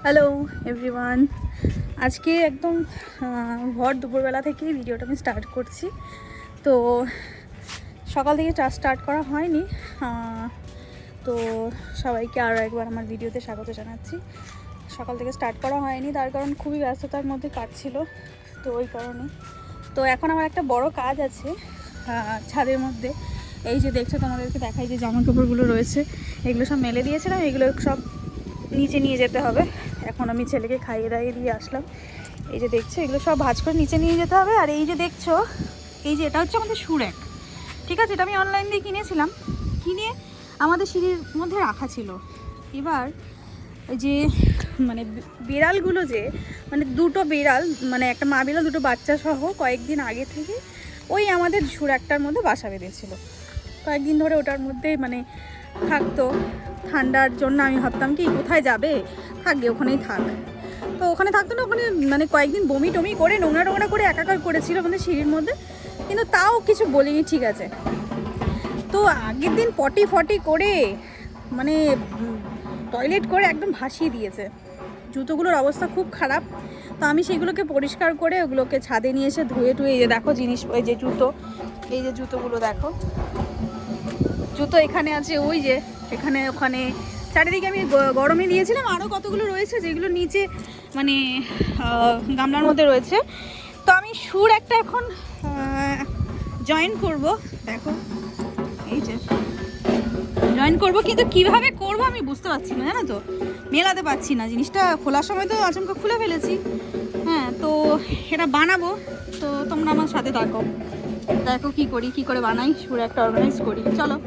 Hello everyone, আজকে একদম ভর দুপুরবেলা থেকে ভিডিওটা আমি স্টার্ট করছি। তো সকাল থেকে স্টার্ট করা হয়নি। তো সবাইকে আরও একবার আমার ভিডিওতে স্বাগত জানাচ্ছি। সকাল থেকে স্টার্ট করা হয়নি, তার কারণ খুবই ব্যস্ততার মধ্যে কাটছিল, তো ওই কারণে। তো এখন আমার একটা বড় কাজ আছে ছাদের মধ্যে। এই যে দেখছো, তোমাদেরকে দেখাই যে জামা কাপড়গুলো রয়েছে, এগুলো সব মেলে দিয়েছিলাম, এগুলো সব নিচে নিয়ে যেতে হবে। এখন আমি ছেলেকে খাইয়ে দাইয়ে দিয়ে আসলাম। এই যে দেখছো, এগুলো সব ভাঁজ করে নিচে নিয়ে যেতে হবে। আর এই যে দেখছো, এই যে এটা হচ্ছে আমাদের সুরেক, ঠিক আছে? এটা আমি অনলাইন দিয়ে কিনেছিলাম, কিনে আমাদের সিঁড়ির মধ্যে রাখা ছিল। এবার যে মানে বিড়ালগুলো যে মানে দুটো বিড়াল, মানে একটা মা বিড়াল দুটো বাচ্চা সহ কয়েকদিন আগে থেকে ওই আমাদের সুরাকটার মধ্যে বাসা বেঁধেছিল। কয়েকদিন ধরে ওটার মধ্যেই মানে থাকতো। ঠান্ডার জন্য আমি ভাবতাম কি কোথায় যাবে, থাকবে ওখানেই থাক। তো ওখানে থাকতো না, ওখানে মানে কয়েকদিন বমি টমি করে নোংরা টোংরা করে একাকার করেছিল আমাদের সিঁড়ির মধ্যে, কিন্তু তাও কিছু বলিনি, ঠিক আছে। তো আগের দিন পটি ফটি করে মানে টয়লেট করে একদম ভাসিয়ে দিয়েছে। জুতোগুলোর অবস্থা খুব খারাপ। তো আমি সেগুলোকে পরিষ্কার করে ওগুলোকে ছাদে নিয়ে এসে ধুয়ে টুয়ে, এই যে দেখো জিনিস, এই যে জুতো, এই যে জুতোগুলো দেখো, জুতো এখানে আছে, ওই যে এখানে ওখানে চারিদিকে আমি গরমে দিয়েছিলাম। আরও কতগুলো রয়েছে যেগুলো নিচে মানে গামলার মধ্যে রয়েছে। তো আমি সুর একটা এখন জয়েন করব, দেখো এই যে জয়েন করব, কিন্তু কিভাবে করব আমি বুঝতে পারছি না, জানো তো, মেলাতে পারছি না। জিনিসটা খোলার সময় তো আচমকা খুলে ফেলেছি। হ্যাঁ, তো এটা বানাবো, তো তোমরা আমার সাথে থাকো, দেখো কি করি, কি করে বানাই, সুর একটা অর্গানাইজ করি, চলো।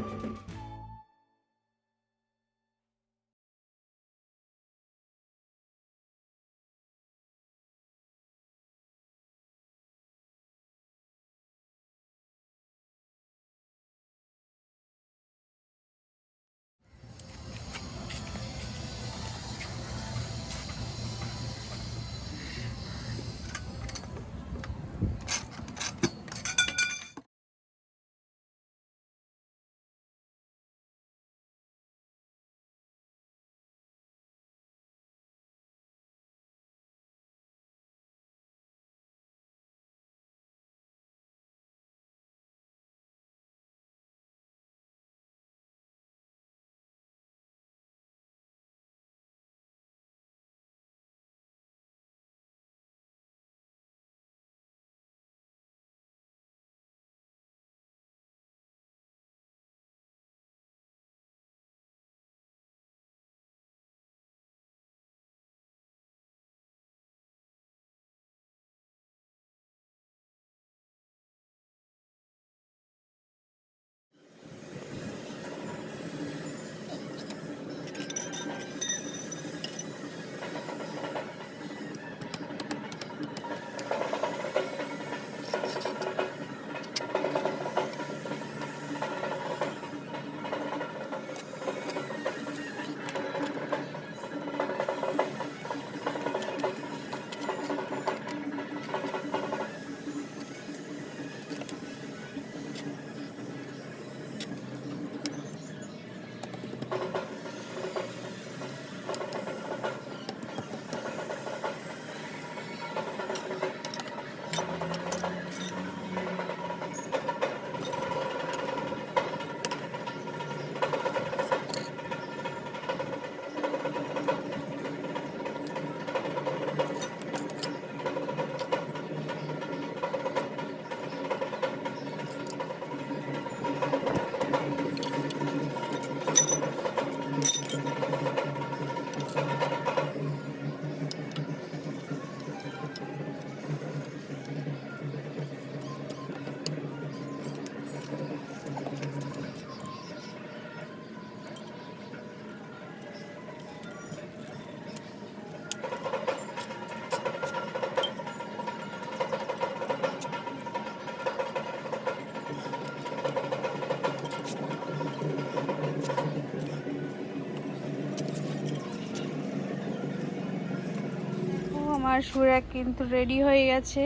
আমার সুরাক কিন্তু রেডি হয়ে গেছে।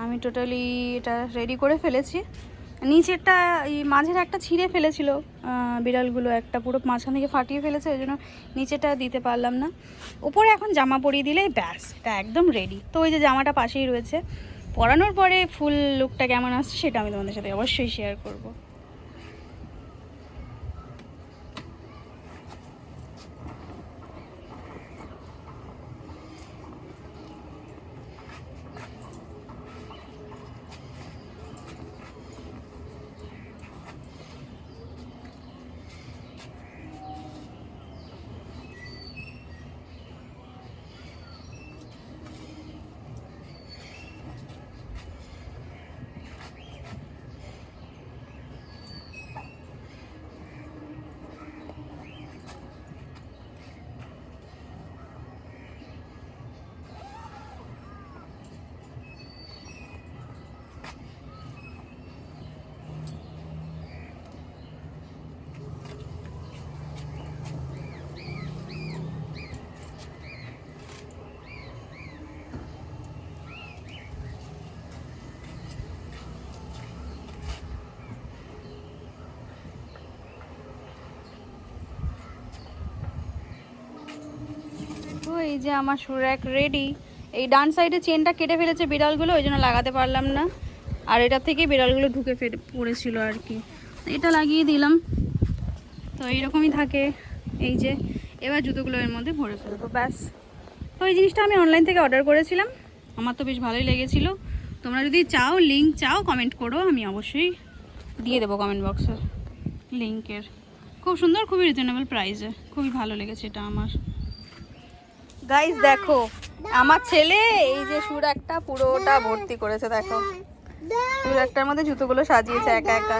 আমি টোটালি এটা রেডি করে ফেলেছি। নিচেরটা এই মাঝের একটা ছিঁড়ে ফেলেছিল বিড়ালগুলো, একটা পুরো মাঝখান থেকে ফাটিয়ে ফেলেছে, ওই জন্য নিচেটা দিতে পারলাম না। উপরে এখন জামা পরিয়ে দিলেই ব্যাস, এটা একদম রেডি। তো ওই যে জামাটা পাশেই রয়েছে, পরানোর পরে ফুল লুকটা কেমন আসছে সেটা আমি তোমাদের সাথে অবশ্যই শেয়ার করব। তো এই যে আমার শু র্যাক রেডি। এই ডান সাইডে চেনটা কেটে ফেলেছে বিড়ালগুলো, ওই জন্য লাগাতে পারলাম না, আর এটা থেকে বিড়ালগুলো ঢুকে পড়েছিল আর কি, এটা লাগিয়ে দিলাম। তো এইরকমই থাকে। এই যে এবার জুতোগুলো এর মধ্যে ভরে ফেলবো, ব্যাস। তো এই জিনিসটা আমি অনলাইন থেকে অর্ডার করেছিলাম, আমার তো বেশ ভালোই লেগেছিল। তোমরা যদি চাও, লিঙ্ক চাও, কমেন্ট করো, আমি অবশ্যই দিয়ে দেবো কমেন্ট বক্সে লিঙ্কের। খুব সুন্দর, খুবই রিজনেবল প্রাইসে, খুবই ভালো লেগেছে এটা আমার। গাইস দেখো, আমার ছেলে এই যে শু র্যাকটা পুরোটা ভর্তি করেছে, দেখো শু র্যাকটার মধ্যে জুতোগুলো সাজিয়েছে একা একা।